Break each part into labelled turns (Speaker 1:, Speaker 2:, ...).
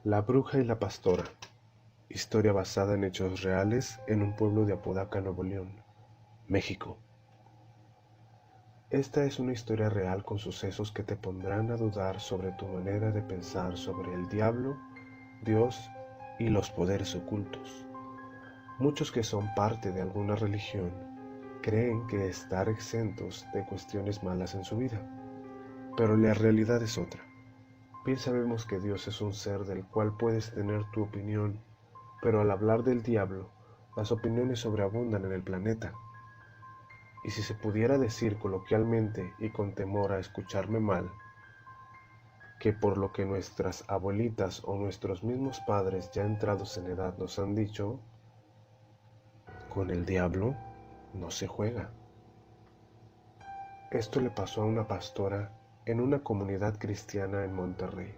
Speaker 1: La bruja y la pastora. Historia basada en hechos reales en un pueblo de Apodaca, Nuevo León, México. Esta es una historia real con sucesos que te pondrán a dudar sobre tu manera de pensar sobre el diablo, Dios y los poderes ocultos. Muchos que son parte de alguna religión creen que estar exentos de cuestiones malas en su vida, pero la realidad es otra. Bien sabemos que Dios es un ser del cual puedes tener tu opinión, pero al hablar del diablo, las opiniones sobreabundan en el planeta. Y si se pudiera decir coloquialmente y con temor a escucharme mal, que por lo que nuestras abuelitas o nuestros mismos padres ya entrados en edad nos han dicho, con el diablo no se juega. Esto le pasó a una pastora en una comunidad cristiana en Monterrey.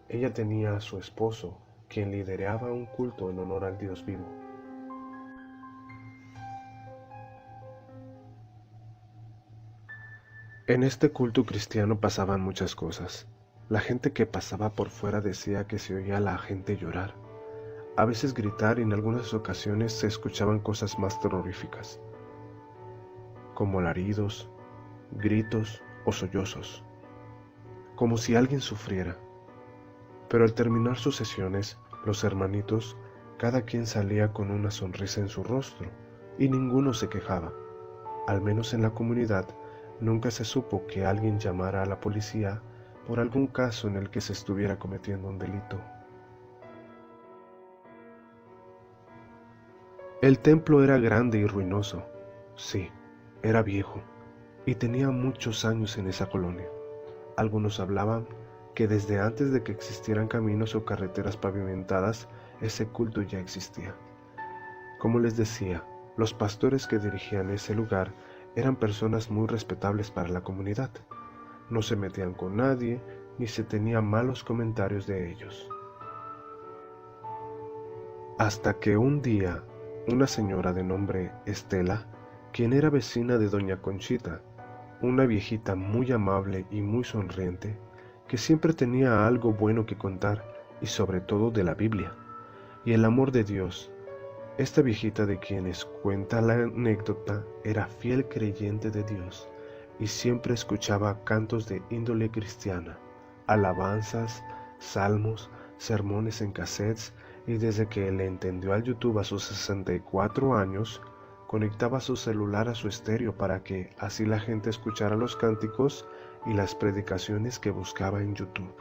Speaker 1: Ella tenía a su esposo, quien lideraba un culto en honor al Dios vivo. En este culto cristiano pasaban muchas cosas. La gente que pasaba por fuera decía que se oía a la gente llorar, a veces gritar, y en algunas ocasiones se escuchaban cosas más terroríficas, como alaridos, gritos o sollozos, como si alguien sufriera. Pero al terminar sus sesiones, los hermanitos, cada quien salía con una sonrisa en su rostro, y ninguno se quejaba. Al menos en la comunidad, nunca se supo que alguien llamara a la policía por algún caso en el que se estuviera cometiendo un delito. El templo era grande y ruinoso. Sí, era viejo, y tenía muchos años en esa colonia. Algunos hablaban que desde antes de que existieran caminos o carreteras pavimentadas, ese culto ya existía. Como les decía, los pastores que dirigían ese lugar eran personas muy respetables para la comunidad. No se metían con nadie, ni se tenía malos comentarios de ellos. Hasta que un día, una señora de nombre Estela, quien era vecina de doña Conchita, una viejita muy amable y muy sonriente, que siempre tenía algo bueno que contar, y sobre todo de la Biblia y el amor de Dios. Esta viejita de quienes cuenta la anécdota era fiel creyente de Dios y siempre escuchaba cantos de índole cristiana, alabanzas, salmos, sermones en cassettes, y desde que le entendió al YouTube a sus 64 años, conectaba su celular a su estéreo para que así la gente escuchara los cánticos y las predicaciones que buscaba en YouTube.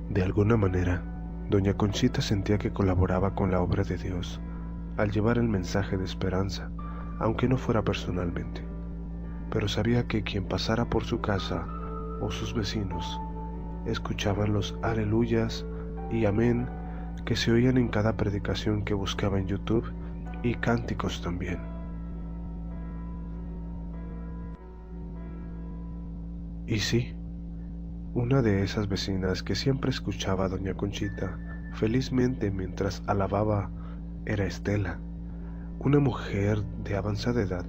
Speaker 1: De alguna manera, doña Conchita sentía que colaboraba con la obra de Dios al llevar el mensaje de esperanza, aunque no fuera personalmente, pero sabía que quien pasara por su casa o sus vecinos escuchaban los aleluyas y amén que se oían en cada predicación que buscaba en YouTube, y cánticos también. Y sí, una de esas vecinas que siempre escuchaba a doña Conchita felizmente mientras alababa era Estela, una mujer de avanzada edad,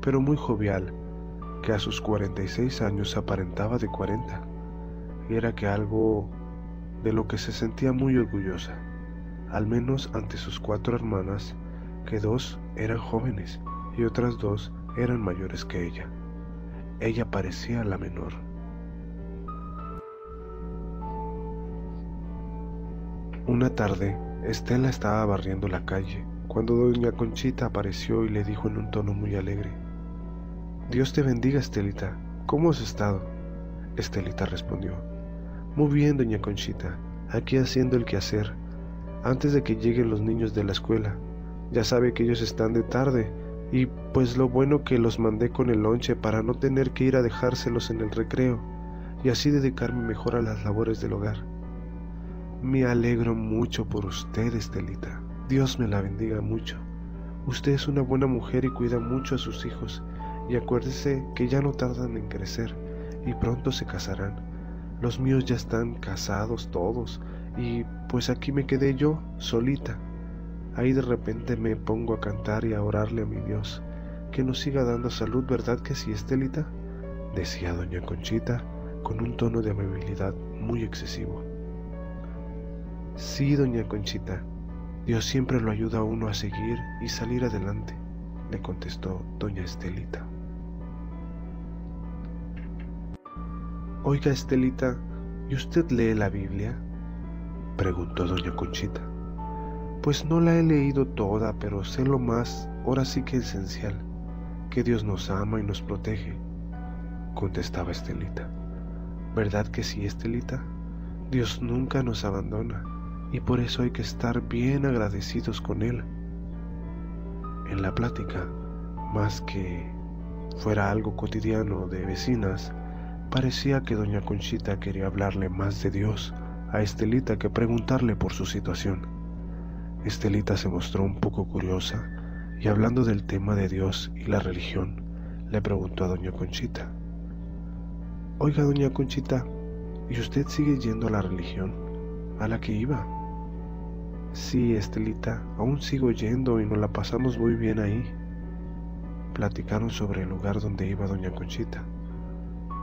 Speaker 1: pero muy jovial, que a sus 46 años aparentaba de 40, y era que algo de lo que se sentía muy orgullosa, al menos ante sus 4 hermanas, que 2 eran jóvenes y otras 2 eran mayores que ella. Ella parecía la menor. Una tarde, Estela estaba barriendo la calle cuando doña Conchita apareció y le dijo en un tono muy alegre: «Dios te bendiga, Estelita, ¿cómo has estado?». Estelita respondió: «Muy bien, doña Conchita, aquí haciendo el quehacer, antes de que lleguen los niños de la escuela. Ya sabe que ellos están de tarde, y pues lo bueno que los mandé con el lonche para no tener que ir a dejárselos en el recreo, y así dedicarme mejor a las labores del hogar». «Me alegro mucho por usted, Estelita. Dios me la bendiga mucho. Usted es una buena mujer y cuida mucho a sus hijos, y acuérdese que ya no tardan en crecer y pronto se casarán. Los míos ya están casados todos, y pues aquí me quedé yo, solita. Ahí de repente me pongo a cantar y a orarle a mi Dios, que nos siga dando salud, ¿verdad que sí, Estelita?», decía doña Conchita, con un tono de amabilidad muy excesivo. Sí, doña Conchita, Dios siempre lo ayuda a uno a seguir y salir adelante, le contestó doña Estelita. Oiga, Estelita, ¿y usted lee la Biblia?, preguntó doña Conchita. Pues no la he leído toda, pero sé lo más, ahora sí que esencial, que Dios nos ama y nos protege, contestaba Estelita. ¿Verdad que sí, Estelita? Dios nunca nos abandona y por eso hay que estar bien agradecidos con Él. En la plática, más que fuera algo cotidiano de vecinas, parecía que doña Conchita quería hablarle más de Dios a Estelita que preguntarle por su situación. Estelita se mostró un poco curiosa y hablando del tema de Dios y la religión, le preguntó a doña Conchita: Oiga, doña Conchita, ¿y usted sigue yendo a la religión a la que iba? Sí, Estelita, aún sigo yendo y nos la pasamos muy bien ahí. Platicaron sobre el lugar donde iba doña Conchita.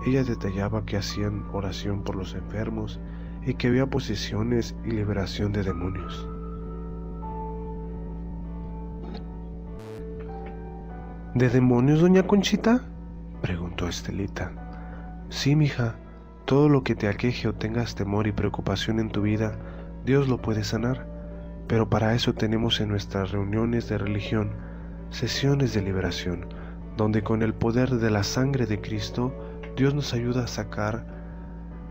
Speaker 1: Ella detallaba que hacían oración por los enfermos y que había posesiones y liberación de demonios. ¿De demonios, doña Conchita?, preguntó Estelita. Sí, mija, todo lo que te aqueje o tengas temor y preocupación en tu vida, Dios lo puede sanar, pero para eso tenemos en nuestras reuniones de religión sesiones de liberación, donde con el poder de la sangre de Cristo, Dios nos ayuda a sacar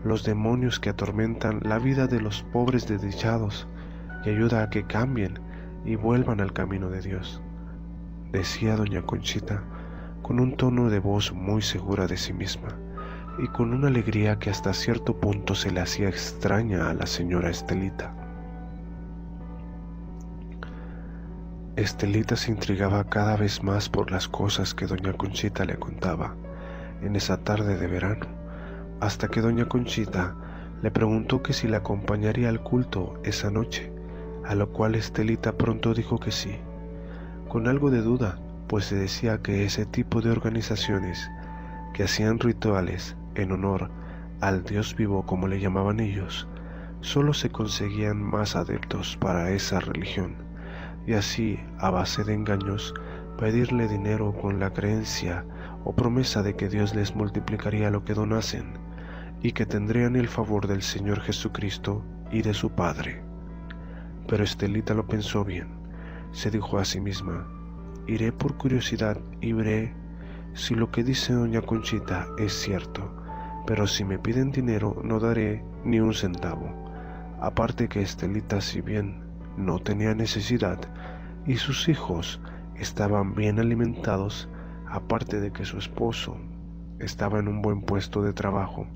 Speaker 1: los demonios que atormentan la vida de los pobres desdichados y ayuda a que cambien y vuelvan al camino de Dios, decía doña Conchita con un tono de voz muy segura de sí misma y con una alegría que hasta cierto punto se le hacía extraña a la señora Estelita. Estelita se intrigaba cada vez más por las cosas que doña Conchita le contaba en esa tarde de verano, hasta que doña Conchita le preguntó que si la acompañaría al culto esa noche, a lo cual Estelita pronto dijo que sí, con algo de duda, pues se decía que ese tipo de organizaciones que hacían rituales en honor al Dios vivo, como le llamaban ellos, solo se conseguían más adeptos para esa religión, y así, a base de engaños, pedirle dinero con la creencia o promesa de que Dios les multiplicaría lo que donasen, y que tendrían el favor del Señor Jesucristo y de su Padre. Pero Estelita lo pensó bien. Se dijo a sí misma: iré por curiosidad y veré si lo que dice doña Conchita es cierto, pero si me piden dinero no daré ni un centavo. Aparte que Estelita, si bien no tenía necesidad y sus hijos estaban bien alimentados, aparte de que su esposo estaba en un buen puesto de trabajo,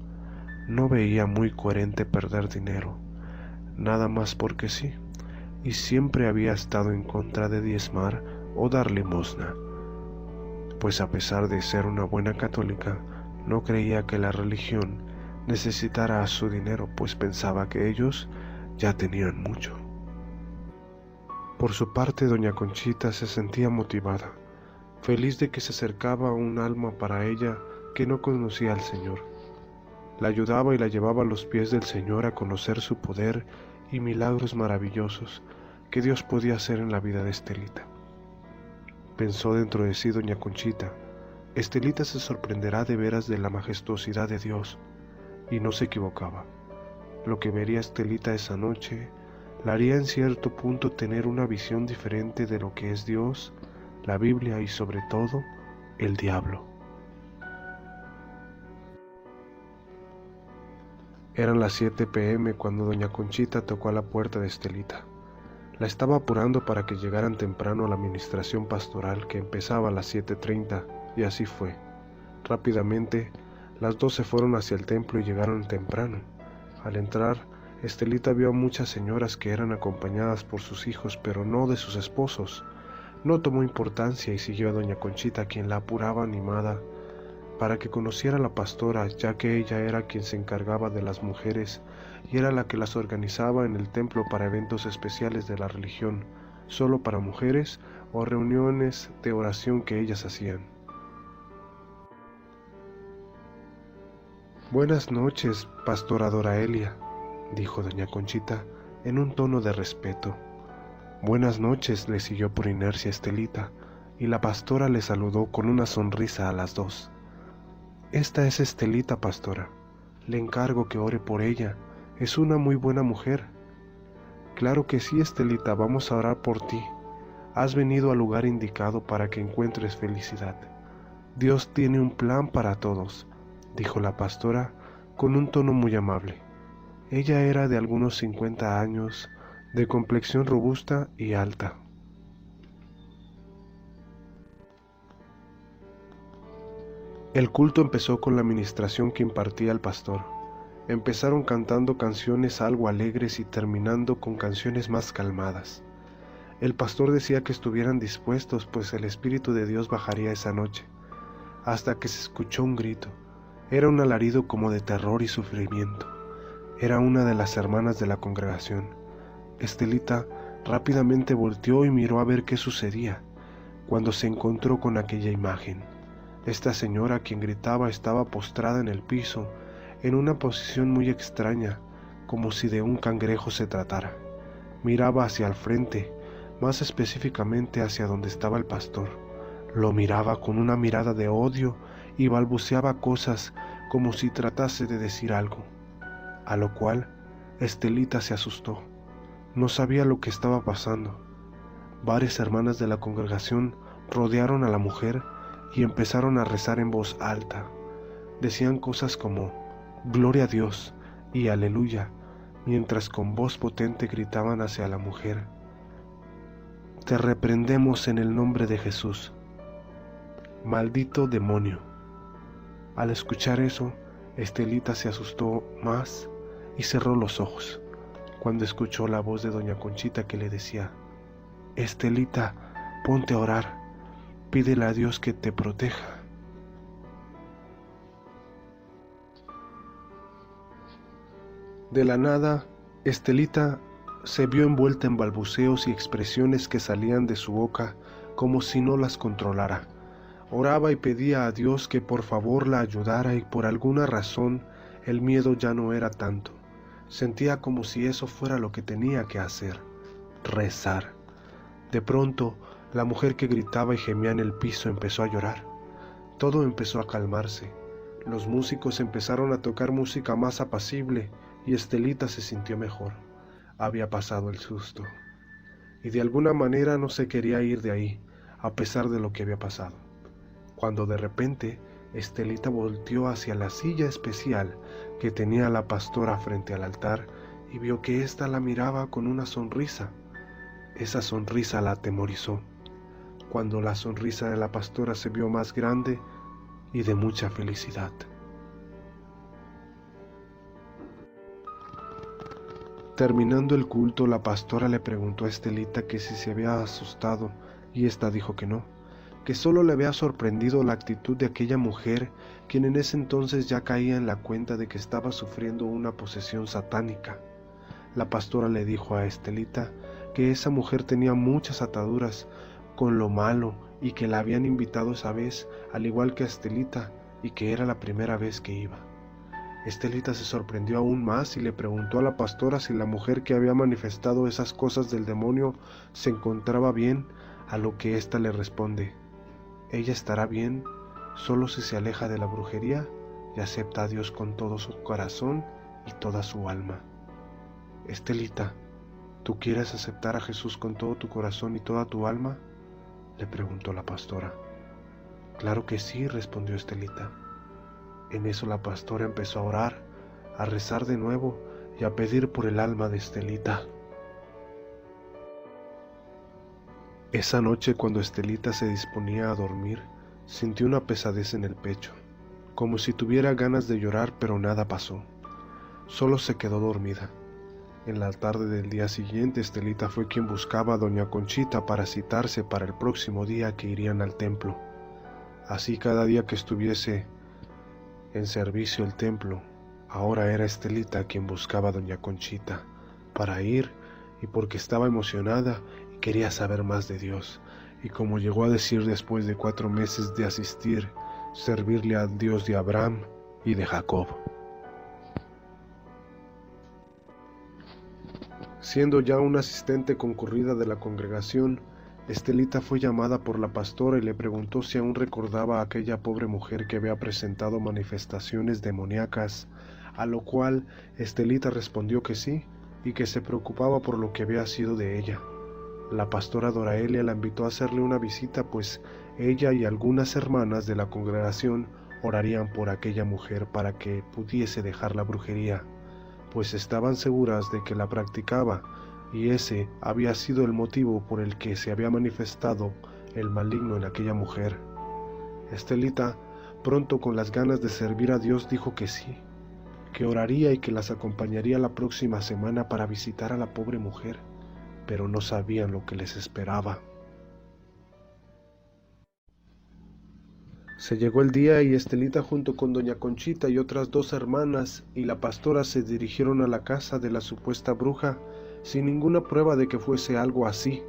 Speaker 1: no veía muy coherente perder dinero, nada más porque sí, y siempre había estado en contra de diezmar o dar limosna, pues a pesar de ser una buena católica, no creía que la religión necesitara su dinero, pues pensaba que ellos ya tenían mucho. Por su parte, doña Conchita se sentía motivada, feliz de que se acercaba un alma para ella que no conocía al Señor. La ayudaba y la llevaba a los pies del Señor a conocer su poder y milagros maravillosos que Dios podía hacer en la vida de Estelita. Pensó dentro de sí doña Conchita: Estelita se sorprenderá de veras de la majestuosidad de Dios, y no se equivocaba. Lo que vería Estelita esa noche la haría en cierto punto tener una visión diferente de lo que es Dios, la Biblia y sobre todo, el diablo. Eran las 7 p.m. cuando doña Conchita tocó a la puerta de Estelita. La estaba apurando para que llegaran temprano a la administración pastoral, que empezaba a las 7:30, y así fue. Rápidamente, las dos se fueron hacia el templo y llegaron temprano. Al entrar, Estelita vio a muchas señoras que eran acompañadas por sus hijos, pero no de sus esposos. No tomó importancia y siguió a doña Conchita, quien la apuraba animada para que conociera a la pastora, ya que ella era quien se encargaba de las mujeres y era la que las organizaba en el templo para eventos especiales de la religión, solo para mujeres o reuniones de oración que ellas hacían. Buenas noches, pastora Doraelia, dijo doña Conchita en un tono de respeto. Buenas noches, le siguió por inercia Estelita, y la pastora le saludó con una sonrisa a las dos. Esta es Estelita, pastora. Le encargo que ore por ella. Es una muy buena mujer. Claro que sí, Estelita, vamos a orar por ti. Has venido al lugar indicado para que encuentres felicidad. Dios tiene un plan para todos, dijo la pastora con un tono muy amable. Ella era de algunos 50 años, de complexión robusta y alta. El culto empezó con la ministración que impartía el pastor. Empezaron cantando canciones algo alegres y terminando con canciones más calmadas. El pastor decía que estuvieran dispuestos, pues el Espíritu de Dios bajaría esa noche, hasta que se escuchó un grito. Era un alarido como de terror y sufrimiento. Era una de las hermanas de la congregación. Estelita rápidamente volteó y miró a ver qué sucedía, cuando se encontró con aquella imagen. Esta señora, quien gritaba, estaba postrada en el piso, en una posición muy extraña, como si de un cangrejo se tratara. Miraba hacia el frente, más específicamente hacia donde estaba el pastor. Lo miraba con una mirada de odio y balbuceaba cosas como si tratase de decir algo, a lo cual Estelita se asustó. No sabía lo que estaba pasando. Varias hermanas de la congregación rodearon a la mujer y empezaron a rezar en voz alta. Decían cosas como «Gloria a Dios» y «Aleluya», mientras con voz potente gritaban hacia la mujer: «Te reprendemos en el nombre de Jesús. Maldito demonio». Al escuchar eso, Estelita se asustó más y cerró los ojos, cuando escuchó la voz de doña Conchita que le decía: «Estelita, ponte a orar, pídele a Dios que te proteja». De la nada, Estelita se vio envuelta en balbuceos y expresiones que salían de su boca como si no las controlara. Oraba y pedía a Dios que por favor la ayudara, y por alguna razón el miedo ya no era tanto. Sentía como si eso fuera lo que tenía que hacer: rezar. De pronto, la mujer que gritaba y gemía en el piso empezó a llorar. Todo empezó a calmarse. Los músicos empezaron a tocar música más apacible y Estelita se sintió mejor. Había pasado el susto y de alguna manera no se quería ir de ahí, a pesar de lo que había pasado. Cuando de repente Estelita volteó hacia la silla especial que tenía la pastora frente al altar y vio que ésta la miraba con una sonrisa. Esa sonrisa la atemorizó, cuando la sonrisa de la pastora se vio más grande y de mucha felicidad. Terminando el culto, la pastora le preguntó a Estelita que si se había asustado, y ésta dijo que no, que solo le había sorprendido la actitud de aquella mujer, quien en ese entonces ya caía en la cuenta de que estaba sufriendo una posesión satánica. La pastora le dijo a Estelita que esa mujer tenía muchas ataduras con lo malo y que la habían invitado esa vez, al igual que a Estelita, y que era la primera vez que iba. Estelita se sorprendió aún más y le preguntó a la pastora si la mujer que había manifestado esas cosas del demonio se encontraba bien, a lo que ésta le responde: ella estará bien solo si se aleja de la brujería y acepta a Dios con todo su corazón y toda su alma. Estelita, ¿tú quieres aceptar a Jesús con todo tu corazón y toda tu alma?, le preguntó la pastora. Claro que sí, respondió Estelita. En eso la pastora empezó a orar, a rezar de nuevo y a pedir por el alma de Estelita. Esa noche, cuando Estelita se disponía a dormir, sintió una pesadez en el pecho, como si tuviera ganas de llorar, pero nada pasó. Solo se quedó dormida. En la tarde del día siguiente, Estelita fue quien buscaba a doña Conchita para citarse para el próximo día que irían al templo. Así, cada día que estuviese en servicio el templo, ahora era Estelita quien buscaba a doña Conchita para ir, y porque estaba emocionada y quería saber más de Dios, y como llegó a decir después de 4 meses de asistir, servirle al Dios de Abraham y de Jacob. Siendo ya una asistente concurrida de la congregación, Estelita fue llamada por la pastora y le preguntó si aún recordaba a aquella pobre mujer que había presentado manifestaciones demoníacas, a lo cual Estelita respondió que sí, y que se preocupaba por lo que había sido de ella. La pastora Doraelia la invitó a hacerle una visita, pues ella y algunas hermanas de la congregación orarían por aquella mujer para que pudiese dejar la brujería, pues estaban seguras de que la practicaba, y ese había sido el motivo por el que se había manifestado el maligno en aquella mujer. Estelita, pronto con las ganas de servir a Dios, dijo que sí, que oraría y que las acompañaría la próxima semana para visitar a la pobre mujer, pero no sabían lo que les esperaba. Se llegó el día y Estelita junto con doña Conchita y otras 2 hermanas y la pastora se dirigieron a la casa de la supuesta bruja sin ninguna prueba de que fuese algo así.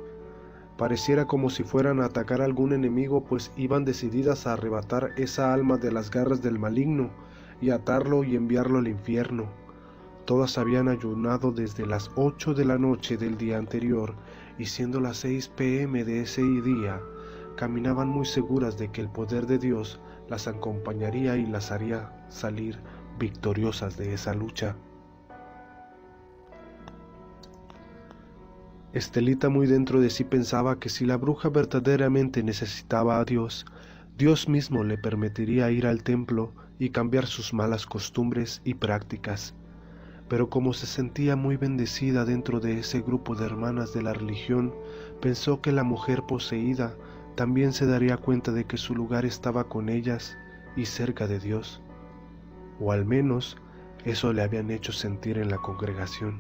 Speaker 1: Pareciera como si fueran a atacar a algún enemigo, pues iban decididas a arrebatar esa alma de las garras del maligno y atarlo y enviarlo al infierno. Todas habían ayunado desde las 8 de la noche del día anterior y siendo las 6 p.m. de ese día, caminaban muy seguras de que el poder de Dios las acompañaría y las haría salir victoriosas de esa lucha. Estelita muy dentro de sí pensaba que si la bruja verdaderamente necesitaba a Dios, Dios mismo le permitiría ir al templo y cambiar sus malas costumbres y prácticas. Pero como se sentía muy bendecida dentro de ese grupo de hermanas de la religión, pensó que la mujer poseída también se daría cuenta de que su lugar estaba con ellas y cerca de Dios, o al menos eso le habían hecho sentir en la congregación.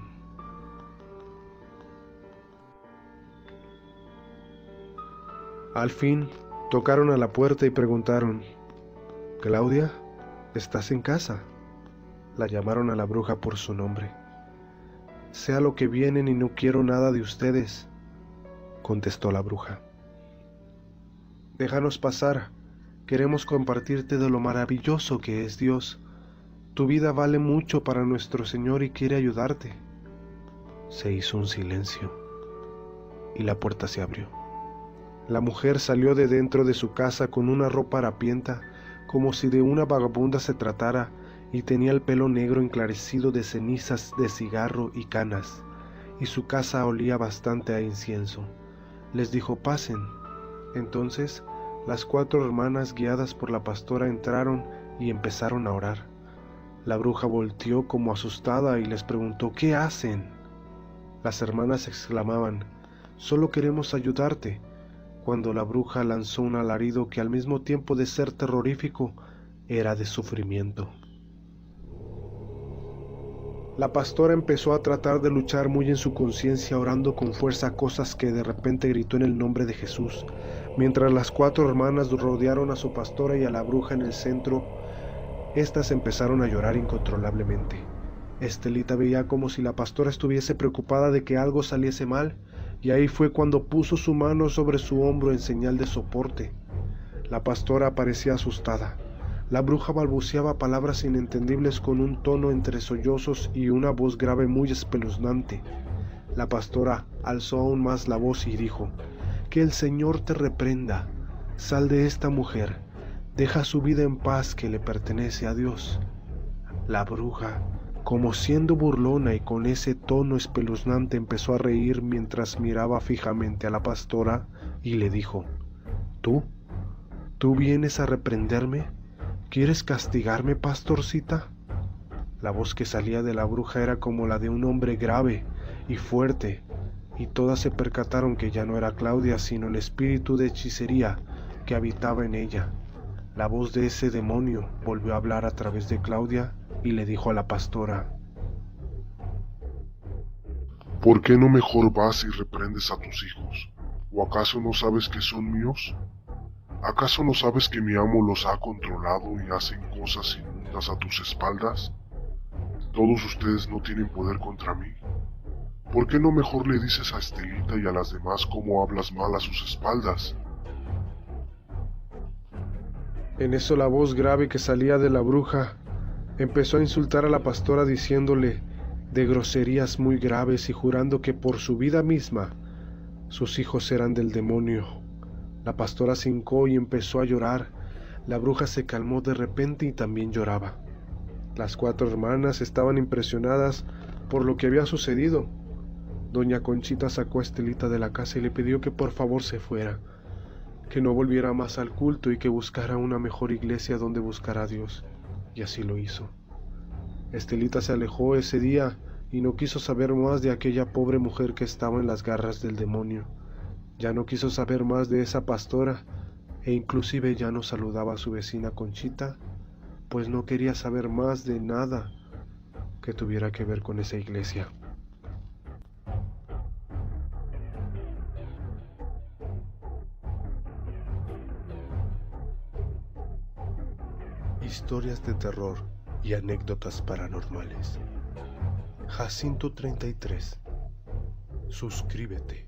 Speaker 1: Al fin, tocaron a la puerta y preguntaron: «Claudia, ¿estás en casa?». La llamaron a la bruja por su nombre. «Sé a lo que vienen y no quiero nada de ustedes», contestó la bruja. «Déjanos pasar, queremos compartirte de lo maravilloso que es Dios. Tu vida vale mucho para nuestro Señor y quiere ayudarte». Se hizo un silencio y la puerta se abrió. La mujer salió de dentro de su casa con una ropa harapienta, como si de una vagabunda se tratara, y tenía el pelo negro enclarecido de cenizas de cigarro y canas, y su casa olía bastante a incienso. Les dijo: «Pasen». Entonces, las 4 hermanas, guiadas por la pastora, entraron y empezaron a orar. La bruja volteó como asustada y les preguntó: «¿Qué hacen?». Las hermanas exclamaban: «Solo queremos ayudarte», cuando la bruja lanzó un alarido que al mismo tiempo de ser terrorífico, era de sufrimiento. La pastora empezó a tratar de luchar muy en su conciencia, orando con fuerza cosas que de repente gritó en el nombre de Jesús, mientras las 4 hermanas rodearon a su pastora y a la bruja en el centro. Estas empezaron a llorar incontrolablemente. Estelita veía como si la pastora estuviese preocupada de que algo saliese mal, y ahí fue cuando puso su mano sobre su hombro en señal de soporte. La pastora parecía asustada. La bruja balbuceaba palabras inentendibles con un tono entre sollozos y una voz grave muy espeluznante. La pastora alzó aún más la voz y dijo: «Que el Señor te reprenda. Sal de esta mujer. Deja su vida en paz, que le pertenece a Dios». La bruja, como siendo burlona y con ese tono espeluznante, empezó a reír mientras miraba fijamente a la pastora y le dijo: ¿Tú vienes a reprenderme? ¿Quieres castigarme, pastorcita?». La voz que salía de la bruja era como la de un hombre grave y fuerte, y todas se percataron que ya no era Claudia, sino el espíritu de hechicería que habitaba en ella. La voz de ese demonio volvió a hablar a través de Claudia y le dijo a la pastora:
Speaker 2: ¿Por qué no mejor vas y reprendes a tus hijos? ¿O acaso no sabes que son míos? ¿Acaso no sabes que mi amo los ha controlado y hacen cosas inmundas a tus espaldas? Todos ustedes no tienen poder contra mí. ¿Por qué no mejor le dices a Estelita y a las demás cómo hablas mal a sus espaldas?
Speaker 1: En eso la voz grave que salía de la bruja empezó a insultar a la pastora diciéndole de groserías muy graves y jurando que por su vida misma sus hijos eran del demonio. La pastora se hincó y empezó a llorar. La bruja se calmó de repente y también lloraba. Las 4 hermanas estaban impresionadas por lo que había sucedido. Doña Conchita sacó a Estelita de la casa y le pidió que por favor se fuera, que no volviera más al culto y que buscara una mejor iglesia donde buscar a Dios. Y así lo hizo. Estelita se alejó ese día y no quiso saber más de aquella pobre mujer que estaba en las garras del demonio. Ya no quiso saber más de esa pastora e inclusive ya no saludaba a su vecina Conchita, pues no quería saber más de nada que tuviera que ver con esa iglesia. Historias de terror y anécdotas paranormales. Jacinto 33. Suscríbete.